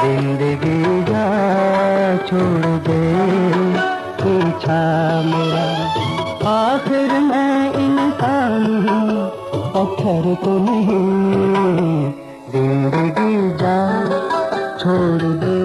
जिंदगी जा छोड़ दे पीछा मेरा, आखिर मैं इंसान हूँ पत्थर तो नहीं, जिंदगी जा छोड़ दे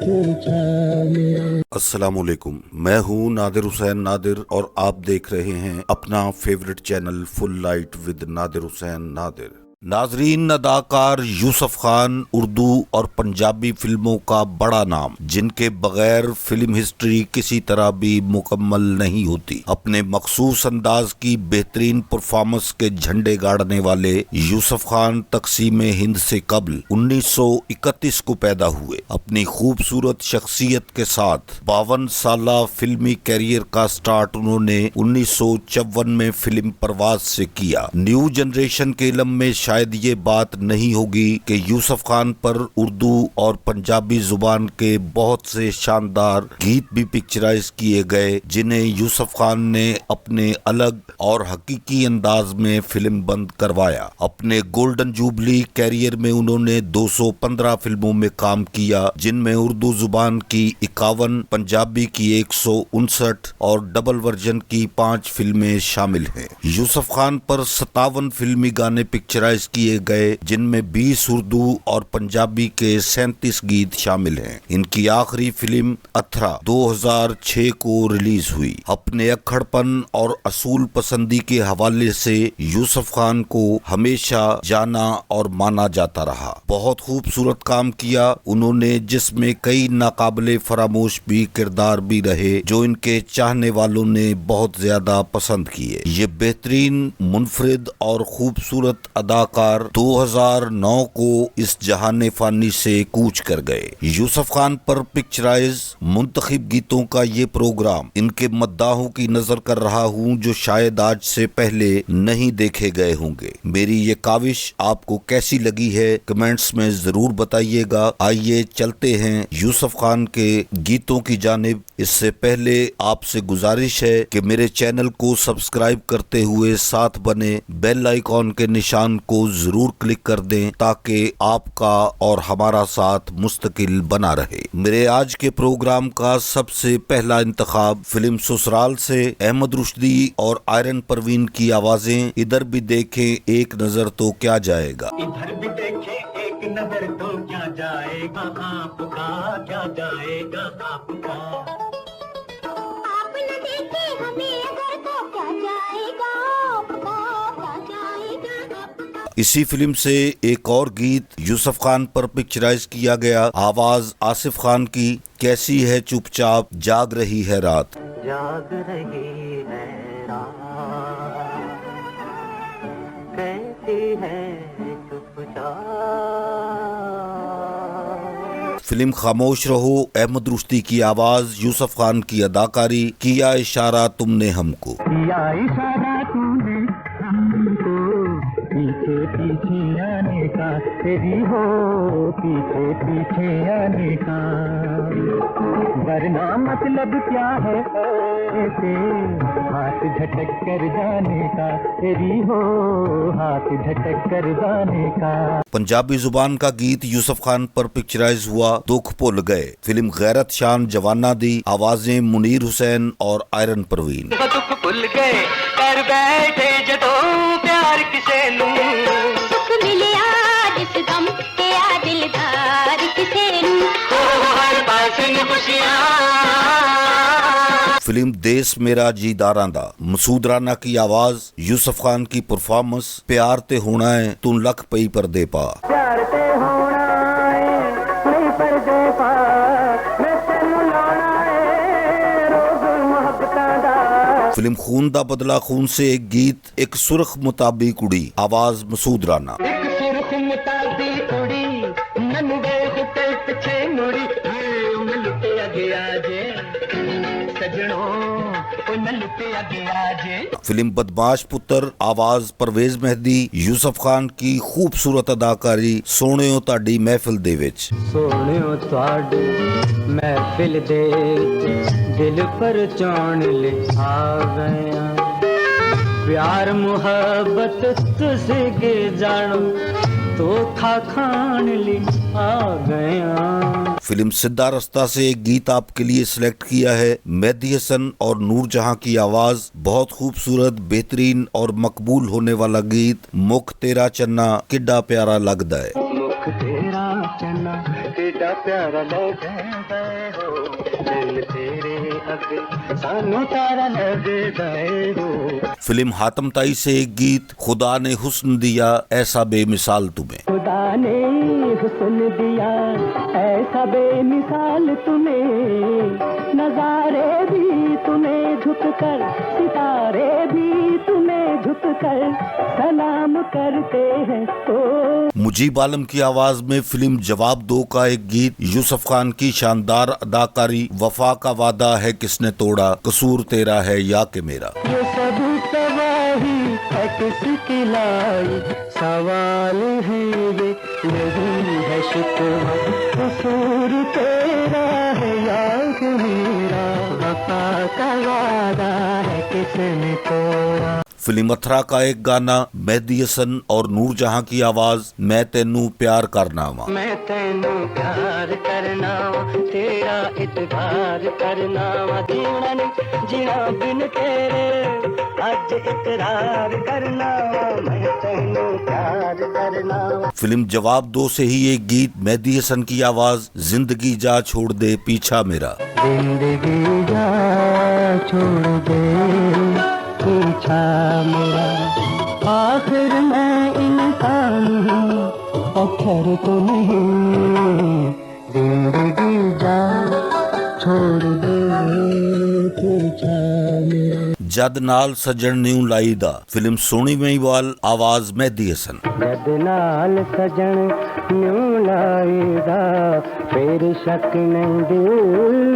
पीछा मेरा। अस्सलामुअलैकुम, मैं हूँ नादिर हुसैन नादिर और आप देख रहे हैं अपना favourite channel full light with Nadir Hussain Nadir. नाजरीन, अदाकार यूसुफ खान उर्दू और पंजाबी फिल्मों का बड़ा नाम, जिनके बगैर फिल्म हिस्ट्री किसी तरह भी मुकम्मल नहीं होती। अपने मखसूस अंदाज की बेहतरीन परफॉर्मेंस के झंडे गाड़ने वाले यूसुफ खान तकसीम हिंद से कबल 1931 को पैदा हुए। अपनी खूबसूरत शख्सियत के साथ 52 साला फिल्मी कैरियर का स्टार्ट उन्होंने 1954 में फिल्म परवाज से किया। न्यू जनरेशन के इल्म में शायद ये बात नहीं होगी कि यूसुफ खान पर उर्दू और पंजाबी जुबान के बहुत से शानदार गीत भी पिक्चराइज किए गए, जिन्हें यूसुफ खान ने अपने अलग और हकीकी अंदाज में फिल्म बंद करवाया। अपने गोल्डन जुबली कैरियर में उन्होंने 215 फिल्मों में काम किया, जिनमें उर्दू जुबान की 51, पंजाबी की 159 और डबल वर्जन की 5 फिल्में शामिल हैं। यूसुफ खान पर 57 फिल्मी गाने पिक्चराइज किए गए, जिनमें 20 उर्दू और पंजाबी के 37 गीत शामिल हैं। इनकी आखिरी फिल्म अथरा 2006 को रिलीज हुई। अपने अक्खड़पन और असूल पसंदी के हवाले से यूसुफ खान को हमेशा जाना और माना जाता रहा। बहुत खूबसूरत काम किया उन्होंने, जिसमें कई नाकाबिले फरामोश भी किरदार भी रहे, जो इनके चाहने वालों ने बहुत ज्यादा पसंद किए। ये बेहतरीन, मुनफरिद और खूबसूरत अदाकार 2009 को इस जहाने फानी से कूच कर गए। यूसुफ खान पर पिक्चराइज मुंतखब गीतों का ये प्रोग्राम इनके मद्दाहों की नजर कर रहा हूँ, जो शायद आज से पहले नहीं देखे गए होंगे। मेरी ये काविश आपको कैसी लगी है कमेंट्स में जरूर बताइएगा। आइए चलते हैं यूसुफ खान के गीतों की जानिब। इससे पहले आपसे गुजारिश है कि मेरे चैनल को सब्सक्राइब करते हुए साथ बने बेल आइकॉन के निशान को जरूर क्लिक कर दें, ताकि आपका और हमारा साथ मुस्तकिल बना रहे। मेरे आज के प्रोग्राम का सबसे पहला इंतखाब फिल्म ससुराल से अहमद रुश्दी और आयरन परवीन की आवाजें। इधर भी देखें एक नजर तो क्या जाएगा, इधर भी देखें एक नजर तो क्या जाएगा, आपका क्या जाएगा आपका, आप न देखें हमें अगर तो क्या जाएगा आपका, क्या जाएगा आपका। इसी फिल्म से एक और गीत यूसुफ खान पर पिक्चराइज किया गया। आवाज आसिफ खान की, कैसी है चुपचाप जाग रही है रात। जाग रही है रात, कैसी है चुपचाप। फिल्म खामोश रहो, अहमद रुश्दी की आवाज, यूसुफ खान की अदाकारी। किया इशारा तुमने हमको, किया इशारा तुमने हमको, पीछे पीछे आने का, तेरी हो पीछे पीछे आने का, वरना मतलब क्या है ऐसे हाथ झटक कर जाने का, तेरी हो हाथ झटक कर जाने का। पंजाबी जुबान का गीत यूसुफ खान पर पिक्चराइज हुआ दुख भुल गए। फिल्म गैरत शान जवाना दी, आवाजें मुनीर हुसैन और आयरन परवीन। दुख भुल गए कर बैठे जदों प्यार किसे लूं, सुख मिले आज इस गम के आ दिलदार किसे लूं, हर पास खुशियां। फिल्म देश मेरा जी दारां दा, मसूद राना की आवाज, यूसुफ खान की परफॉर्मेंस। प्यार ते होना है तू लख पई पर्दे पा, प्यार ते होना है नहीं पर्दे पा, मैं तेनू लाना है रोज मोहब्बतां दा। फिल्म खून दा बदला खून से एक गीत, एक सुर्ख मुताबी कुड़ी, आवाज मसूद राना। एक सुर्ख मुताबी कुड़ी नन देख ते पिछे मुड़ी, मन लुटे आगे आजे सजनों मन लुटे आगे आजे। फिल्म बदमाश पुत्र, आवाज परवेज मेहदी, यूसुफ खान की खूबसूरत अदाकारी। सोहणिओ ताडी महफिल दे विच, सोहणिओ ताडी महफिल दे दिल पर चौन ले आ गया, प्यार मुहब्बत तुझसे के जानो तो खा खान ले आ गया। फिल्म सिद्धा रस्ता से एक गीत आपके लिए सिलेक्ट किया है मेहदी हसन और नूरजहां की आवाज, बहुत खूबसूरत, बेहतरीन और मकबूल होने वाला गीत मुख तेरा चन्ना किड्डा प्यारा लगदा है। मुख तेरा चन्ना किड्डा प्यारा लगदा हो, दिल तेरे अगे सानू तारा लगदा हो। फिल्म हातम ताई से एक गीत खुदा ने हुस्न दिया ऐसा बेमिसाल तुम्हें। खुदा ने हुस्न दिया ऐसा बेमिसाल तुम्हें, नजारे भी तुम्हें झुककर, सितारे भी तुम्हें झुककर सलाम करते हैं। तो मुजीब आलम की आवाज में फिल्म जवाब दो का एक गीत, यूसुफ खान की शानदार अदाकारी, वफा का वादा है किसने तोड़ा, कसूर तेरा है या के मेरा। ये सब तबाही है किसकी लाई, सवाल है ये नहीं है शिकवा, कसूर तेरा है या कि मेरा, वफा का वादा है किसने तोड़ा। फिल्म अथरा का एक गाना, मेहदी हसन और नूरजहां की आवाज, मैं तेनू प्यार करना वा। मैं तेनू प्यार करना वा, तेरा इतबार करना वा, जीना नहीं जीना बिन तेरे, अज इकरार करना वा, मैं तेनू प्यार करना वा। फिल्म जवाब दो से ही एक गीत, मेहदी हसन की आवाज, जिंदगी जा छोड़ दे पीछा मेरा। जिंदगी जा छोड़ दे पीछा मेरा, आखिर मैं इंसान हूँ पत्थर तो नहीं, जिंदगी जा छोड़ दे पीछा मेरा। जद नाल सजन न्यू लाई दा, फिल्म सोनी महिवाल, आवाज मेहदी हसन। जद नाल सजन न्यू लाई दा, फिर शक नहीं दिल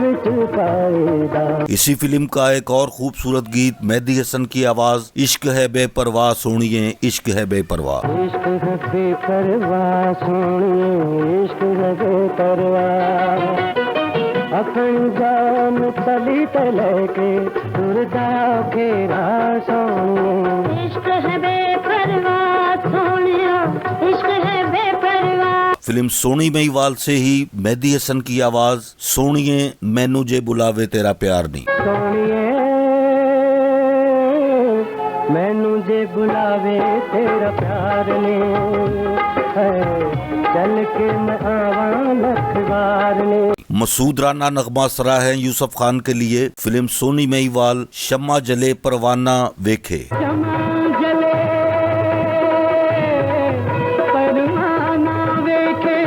विच पाएदा। इसी फिल्म का एक और खूबसूरत गीत, मेहदी हसन की आवाज, इश्क है बेपरवाह सोनिए इश्क है बेपरवाह। इश्क है बेपरवाह सोनिए इश्क है बेपरवाह, अपनी जान तली तले के तुरदा खेरा सोनिए, इश्क है बेपरवाह सोनिया इश्क है बेपरवाह। फिल्म सोनी महिवाल से ही मेहदी हसन की आवाज, सोनिए मैनू जे बुलावे तेरा प्यार नहीं। सोनिए मैनू जे बुलावे तेरा प्यार ने, चल के मैं आवा लखवार ने। मसूद राना नगमा सरा है यूसुफ खान के लिए, फिल्म सोनी महिवाल, शम्मा जले परवाना वेखे। शम्मा जले परवाना वेखे,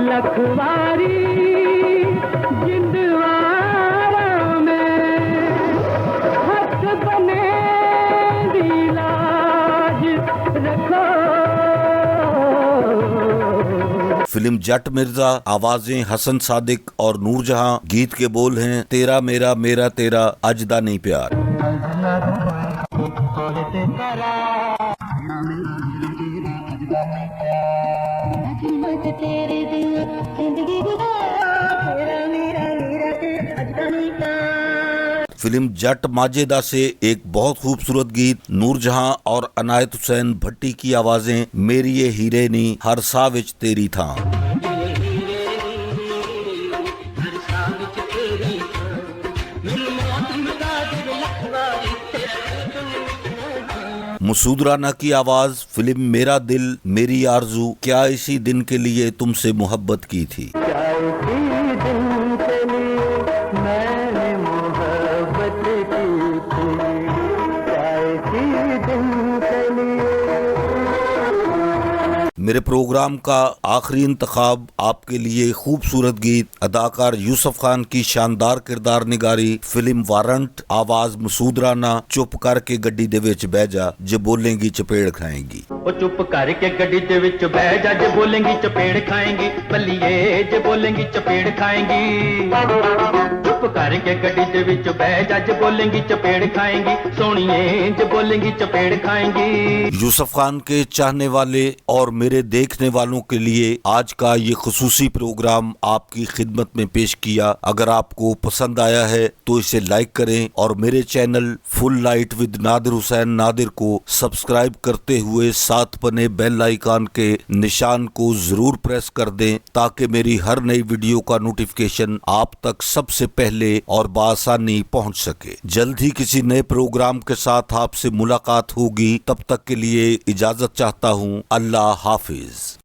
लखवारी जिंदवारा में, हक बने दी लाज रखो। फिल्म जट मिर्जा, आवाजें हसन सादिक और नूरजहां, गीत के बोल हैं तेरा मेरा मेरा तेरा अजदा नहीं प्यार। फिल्म जट माजेदा से एक बहुत खूबसूरत गीत, नूरजहां और अनायत हुसैन भट्टी की आवाजें, मेरी ये हीरे नी हर सा विच तेरी था। मसूद राना की आवाज, फिल्म मेरा दिल मेरी आरजू, क्या इसी दिन के लिए तुमसे मोहब्बत की थी। मेरे प्रोग्राम का आखिरी इंतखाब आपके लिए खूबसूरत गीत, अदाकार यूसुफ खान की शानदार किरदार निगारी, फिल्म वारंट, आवाज मसूद राना, चुप करके गड्डी दे विच बह जा जे बोलेंगी चपेड़ खाएंगी। ओ चुप करके गड्डी दे विच बह जा जे बोलेंगी चपेड़ खाएंगी, बल्लिए जे बोलेंगी चपेड़ खाएंगी। चुप करके गड्डी दे विच बह जा जे बोलेंगी चपेड़ खाएंगी, सोनिए जे बोलेंगी चपेड़ खाएंगी। यूसुफ खान के चाहने वाले और मेरे मेरे देखने वालों के लिए आज का ये खुसूसी प्रोग्राम आपकी खिदमत में पेश किया। अगर आपको पसंद आया है तो इसे लाइक करें और मेरे channel full light with Nadir Hussain Nadir को सब्सक्राइब करते हुए साथ बने बेल आइकन के निशान को जरूर प्रेस कर दें ताकि मेरी हर नई वीडियो का नोटिफिकेशन आप तक सबसे पहले और बआसानी पहुंच सके। जल्द ही किसी नए प्रोग्राम के साथ आपसे मुलाकात होगी। तब तक के लिए इजाजत चाहता हूं। अल्लाह हाफिज।